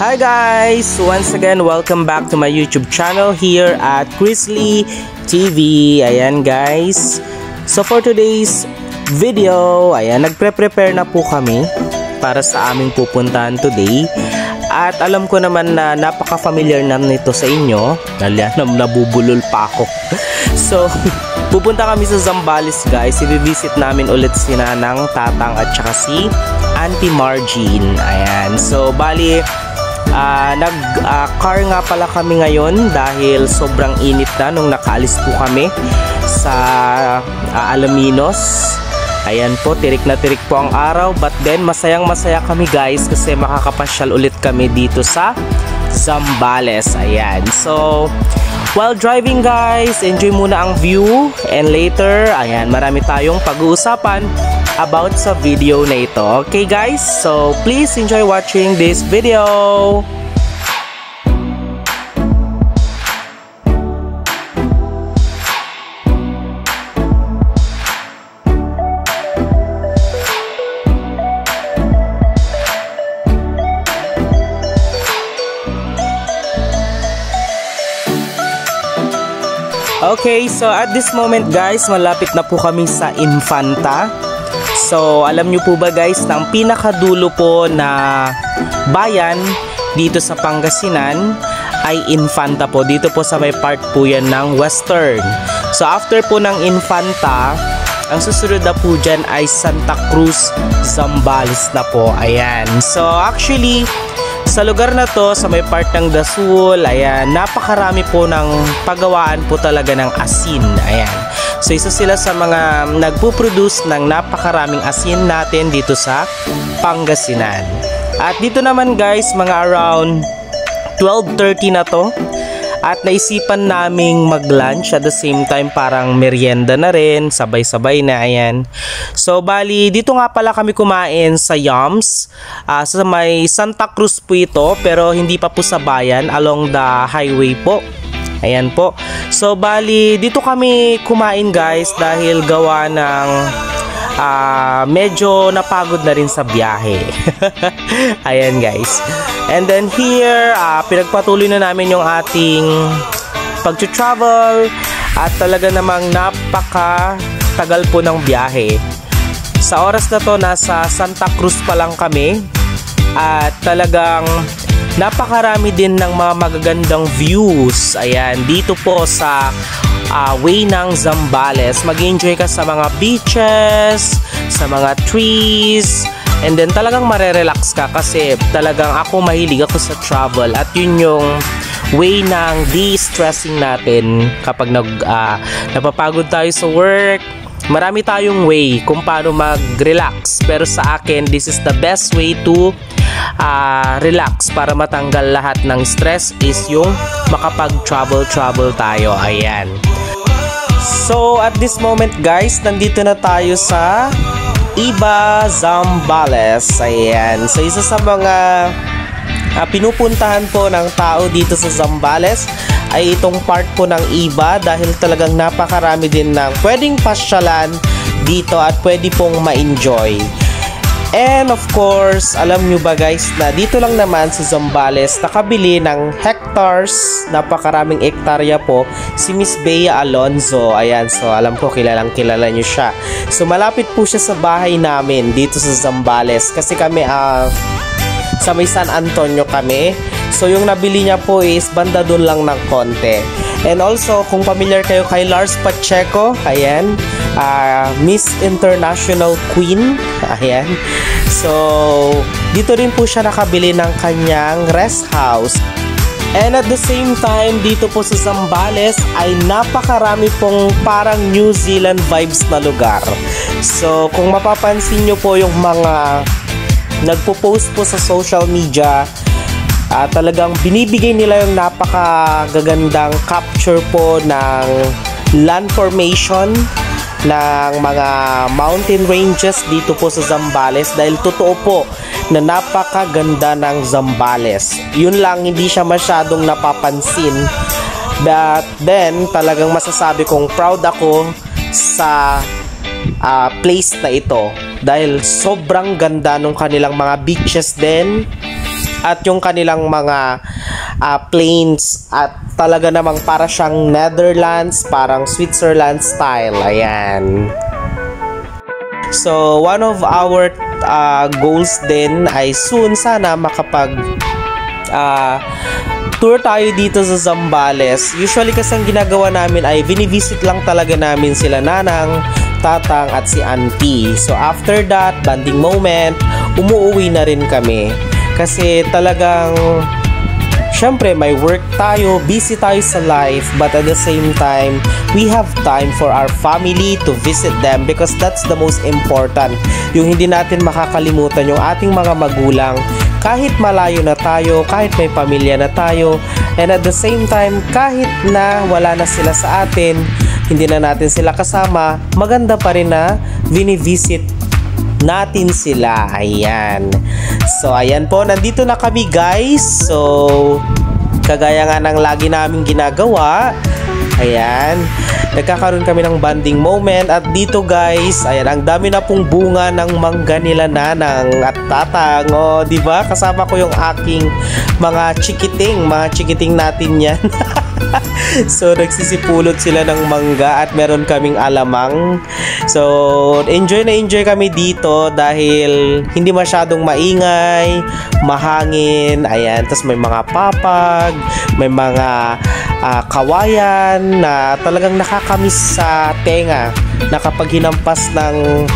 Hi guys! Once again, welcome back to my YouTube channel here at Chrisley TV. Ayan guys. So for today's video, ayan, nagpre-prepare na po kami para sa aming pupuntahan today. At alam ko naman na napaka-familiar na nito sa inyo. Nabubulol pa ako. So, pupunta kami sa Zambales guys. I-visit namin ulit si Nanang, Tatang at saka si Auntie Margine. Ayan. So, bali, car nga pala kami ngayon dahil sobrang init na nung nakaalis po kami sa Alaminos. Ayan po, tirik na tirik po ang araw, but then masayang masaya kami guys kasi makakapasyal ulit kami dito sa Zambales. Ayan, so while driving guys, enjoy muna ang view, and later, ayan, marami tayong pag-uusapan about sa video na ito. Okay guys, so please enjoy watching this video. Okay, so at this moment guys, malapit na po kami sa Infanta. So, alam nyo po ba guys, na ang pinakadulo po na bayan dito sa Pangasinan ay Infanta po. Dito po sa may part po yan ng Western. So, after po ng Infanta, ang susunod na po dyan ay Santa Cruz, Zambales na po. Ayan. So, actually, sa lugar na to, sa may part ng Dasul, ayan, napakarami po ng paggawaan po talaga ng asin. Ayan. So, isa sila sa mga nagpo-produce ng napakaraming asin natin dito sa Pangasinan. At dito naman guys, mga around 12:30 na to. At naisipan naming mag-lunch at the same time parang merienda na rin, sabay-sabay na, ayan. So, bali, dito nga pala kami kumain sa Yums. Sa may Santa Cruz po ito, pero hindi pa po sa bayan, along the highway po. Ayan po. So, bali, dito kami kumain guys dahil gawa ng medyo napagod na rin sa biyahe. Ayan guys. And then here, pinagpatuloy na namin yung ating pag-travel at talaga namang napaka-tagal po ng biyahe. Sa oras na to, nasa Santa Cruz pa lang kami at talagang napakarami din ng mga magagandang views. Ayan, dito po sa way ng Zambales. Mag-enjoy ka sa mga beaches, sa mga trees, and then talagang marerelax ka kasi talagang ako mahilig ako sa travel at yun yung way ng de-stressing natin kapag napapagod tayo sa work. Marami tayong way kung paano mag-relax, pero sa akin, this is the best way to relax para matanggal lahat ng stress is yung makapag-travel tayo. Ayan. So, at this moment guys, nandito na tayo sa Iba, Zambales. Ayan. So, isa sa mga pinupuntahan po ng tao dito sa Zambales ay itong part po ng Iba dahil talagang napakarami din ng pwedeng pasyalan dito at pwede pong ma-enjoy. And of course, alam nyo ba guys na dito lang naman sa Zambales nakabili ng hectares, napakaraming hektarya po, si Miss Bea Alonzo. Ayan, so alam ko kilalang kilala nyo siya. So malapit po siya sa bahay namin dito sa Zambales kasi kami sa may San Antonio kami. So yung nabili niya po is banda doon lang ng konti. And also, kung familiar kayo kay Lars Pacheco, ayan, Miss International Queen, ayan. So, dito rin po siya nakabili ng kanyang rest house. And at the same time, dito po sa Zambales ay napakarami pong parang New Zealand vibes na lugar. So, kung mapapansin nyo po yung mga nagpo-post po sa social media, talagang binibigay nila yung napakagagandang capture po ng land formation ng mga mountain ranges dito po sa Zambales dahil totoo po na napakaganda ng Zambales. Yun lang, hindi siya masyadong napapansin. But then, talagang masasabi kong proud ako sa place na ito dahil sobrang ganda ng kanilang mga beaches din. at yung kanilang mga planes at talaga namang para siyang Netherlands, parang Switzerland style. Ayan. So one of our goals din ay soon sana makapag tour tayo dito sa Zambales. Usually kasi ang ginagawa namin ay binivisit lang talaga namin sila nanang, tatang at si auntie. So after that bonding moment, umuwi na rin kami. Kasi talagang syempre may work tayo, busy tayo sa life, but at the same time, we have time for our family to visit them because that's the most important. Yung hindi natin makakalimutan yung ating mga magulang kahit malayo na tayo, kahit may pamilya na tayo, and at the same time, kahit na wala na sila sa atin, hindi na natin sila kasama, maganda pa rin na vini-visit natin sila. Ayan. So, ayan po. Nandito na kami, guys. So, kagaya nga ng lagi namin ginagawa, ayan, nagkakaroon kami ng bonding moment. At dito, guys, ayan, ang dami na pong bunga ng mangga nila nanang at tatang. O, diba? Kasama ko yung aking mga chikiting natin yan. So nagsisipulot sila ng mangga at meron kaming alamang. So enjoy na enjoy kami dito dahil hindi masyadong maingay, mahangin. Ayan, tapos may mga papag, may mga kawayan na talagang nakakamiss sa tenga, na kapag hinampas ng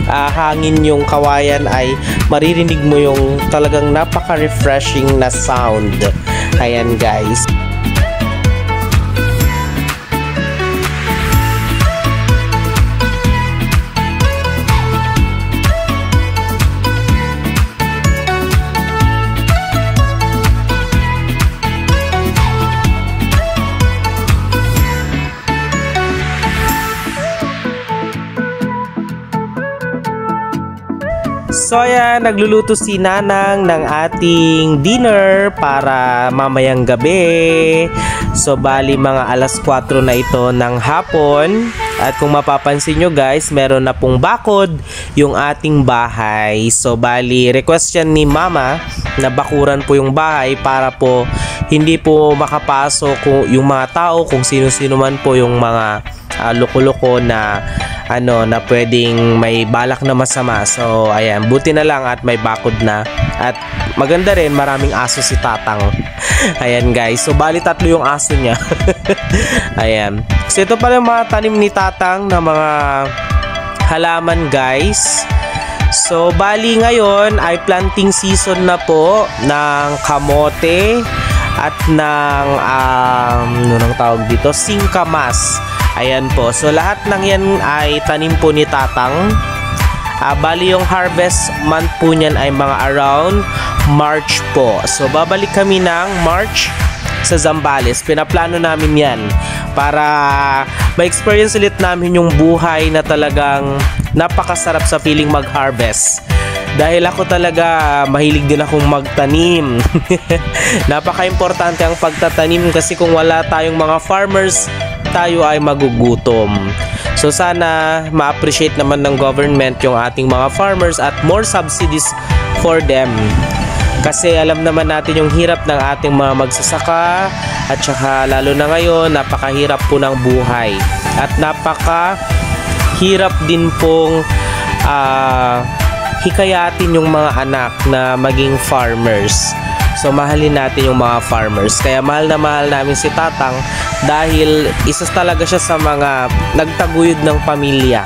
hangin yung kawayan ay maririnig mo yung talagang napaka-refreshing na sound. Ayan, guys. So ayan, nagluluto si nanang ng ating dinner para mamayang gabi. So bali mga alas 4 na ito ng hapon. At kung mapapansin nyo, guys, meron na pong bakod yung ating bahay. So bali request yan ni mama na bakuran po yung bahay para po hindi po makapasok yung mga tao, kung sino-sino man po yung mga loko-loko na na pwedeng may balak na masama. So ayan, buti na lang at may bakod na. At maganda rin, maraming aso si tatang. Ayan, guys, so bali 3 yung aso niya. Ayan, so ito pala yung mga tanim ni tatang na mga halaman, guys. So bali ngayon ay planting season na po ng kamote at ng anong tawag dito, singkamas. Ayan po. So lahat ng yan ay tanim po ni tatang. Bali yung harvest month po niyan ay mga around March po. So babalik kami ng March sa Zambales. Pinaplano namin yan para ma-experience ulit namin yung buhay na talagang napakasarap sa feeling mag-harvest. Dahil ako talaga mahilig din akong magtanim. Napaka-importante ang pagtatanim kasi kung wala tayong mga farmers, tayo ay magugutom. So sana ma-appreciate naman ng government yung ating mga farmers at more subsidies for them. Kasi alam naman natin yung hirap ng ating mga magsasaka at saka lalo na ngayon napakahirap po ng buhay. At napakahirap din pong hikayatin yung mga anak na maging farmers. So mahalin natin yung mga farmers. Kaya mahal na mahal namin si tatang dahil isa talaga siya sa mga nagtaguyod ng pamilya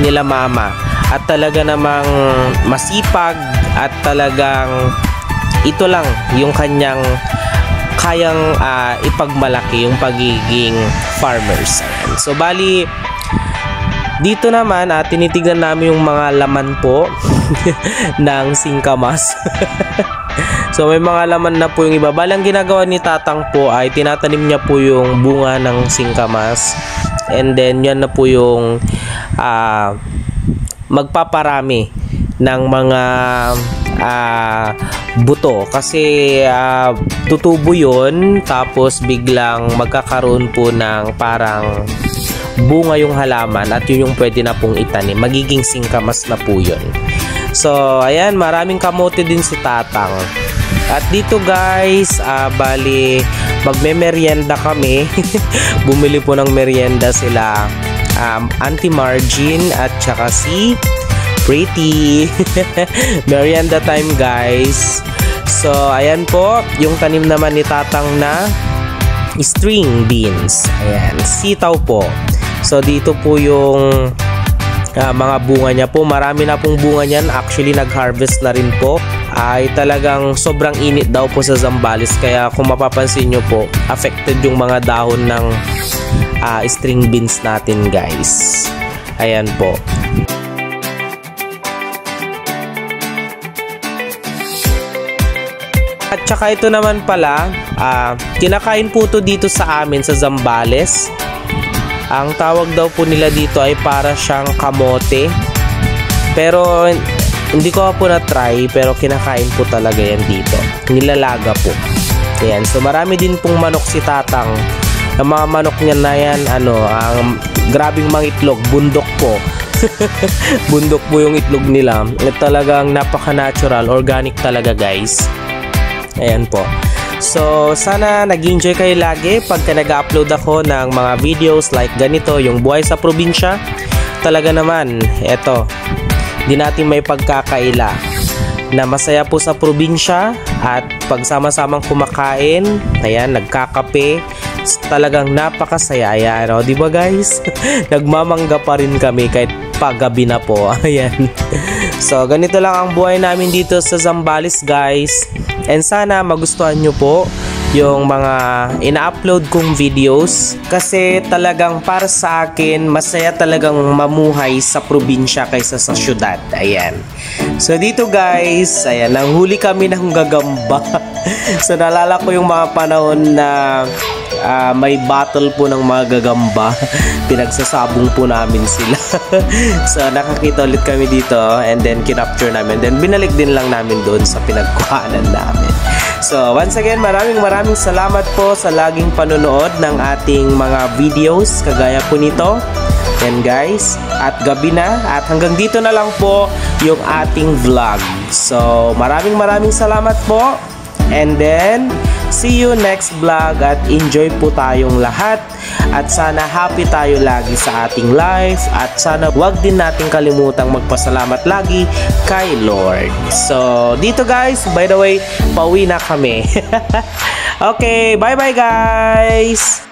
nila mama. At talaga namang masipag at talagang ito lang yung kanyang kayang ipagmalaki, yung pagiging farmers. So bali dito naman tinitignan namin yung mga laman po ng singkamas. So may mga laman na po yung iba. Balang ginagawa ni tatang po ay tinatanim niya po yung bunga ng singkamas. And then yan na po yung magpaparami ng mga buto. Kasi tutubo yun, tapos biglang magkakaroon po ng parang bunga yung halaman at yun yung pwede na pong itanim. Magiging singkamas na po yun. So ayan, maraming kamote din si tatang. At dito guys, bali magme-merienda kami. Bumili po ng merienda sila Auntie Margin at saka si Pretty. Merienda time guys. So ayan po, yung tanim naman ni Tatang na string beans. Ayan, sitaw po. So dito po yung mga bunga niya po. Marami na pong bunga niyan. Actually nag-harvest na rin po. Ay talagang sobrang init daw po sa Zambales. Kaya kung mapapansin nyo po, affected yung mga dahon ng string beans natin guys. Ayan po. At saka ito naman pala, kinakain po to dito sa amin sa Zambales. Ang tawag daw po nila dito ay para siyang kamote. Pero hindi ko po na-try, pero kinakain po talaga yan dito. Nilalaga po. Ayan, so marami din pong manok si Tatang. Ang mga manok niya na yan, ang grabing mga itlog, bundok po. Bundok po yung itlog nila. At talagang napaka-natural, organic talaga guys. Ayan po. So, sana nag-enjoy kayo lagi pagka nag-upload ako ng mga videos like ganito, yung buhay sa probinsya. Talaga naman, eto, di natin may pagkakaila na masaya po sa probinsya at pagsama-samang kumakain, ayan, nagkakape, talagang napakasaya. Ayan, o, diba guys? Nagmamangga pa rin kami kahit paggabi na po. Ayan. So, ganito lang ang buhay namin dito sa Zambales guys. And sana magustuhan nyo po yung mga ina-upload kong videos. Kasi talagang para sa akin, masaya talagang mamuhay sa probinsya kaysa sa syudad. Ayan. So dito guys, ayan, nanghuli kami ng gagamba. So naalala ko yung mga panahon na may battle po ng mga gagamba. Pinagsasabong po namin sila. So nakakita ulit kami dito and then kinapture namin. Then binalik din lang namin doon sa pinagkuhanan namin. So once again, maraming salamat po sa laging panonood ng ating mga videos kagaya po nito. And guys, at gabi na at hanggang dito na lang po yung ating vlog. So maraming salamat po. And then see you next vlog at enjoy po tayong lahat at sana happy tayo lagi sa ating life at sana wag din natin kalimutang magpasalamat lagi kay Lord. So dito guys, by the way, pauwi na kami. Okay, bye bye guys.